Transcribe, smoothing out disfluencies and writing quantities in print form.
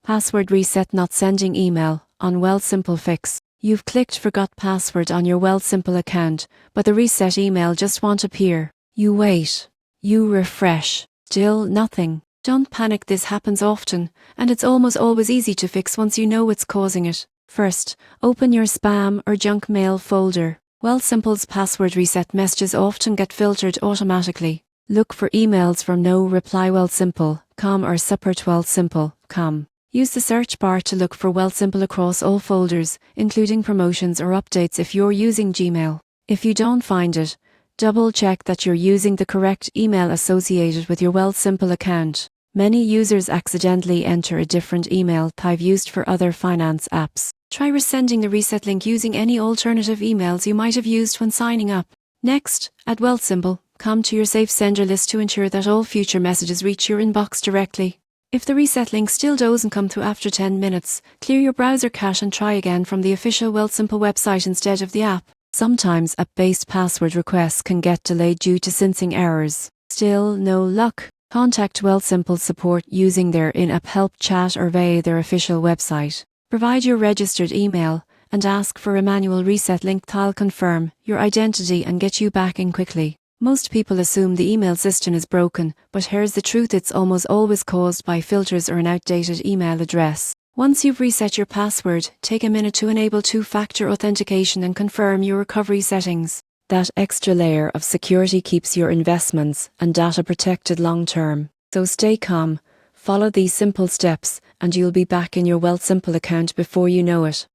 Password reset not sending email on Wealthsimple Fix. You've clicked forgot password on your Wealthsimple account, but the reset email just won't appear. You wait. You refresh. Still nothing. Don't panic, this happens often, and it's almost always easy to fix once you know what's causing it. First, open your spam or junk mail folder. Wealthsimple's password reset messages often get filtered automatically. Look for emails from no reply Wealthsimple.com or support Wealthsimple.com. Use the search bar to look for Wealthsimple across all folders, including promotions or updates if you're using Gmail. If you don't find it, double check that you're using the correct email associated with your Wealthsimple account. Many users accidentally enter a different email type used for other finance apps. Try resending the reset link using any alternative emails you might have used when signing up. Next, at Wealthsimple, come to your safe sender list to ensure that all future messages reach your inbox directly. If the reset link still doesn't come through after 10 minutes, clear your browser cache and try again from the official Wealthsimple website instead of the app. Sometimes app-based password requests can get delayed due to syncing errors. Still no luck? Contact Wealthsimple support using their in-app help chat or via their official website. Provide your registered email and ask for a manual reset link. They'll confirm your identity and get you back in quickly. Most people assume the email system is broken, but here's the truth: it's almost always caused by filters or an outdated email address. Once you've reset your password, take a minute to enable two-factor authentication and confirm your recovery settings. That extra layer of security keeps your investments and data protected long-term. So stay calm, follow these simple steps, and you'll be back in your Wealthsimple account before you know it.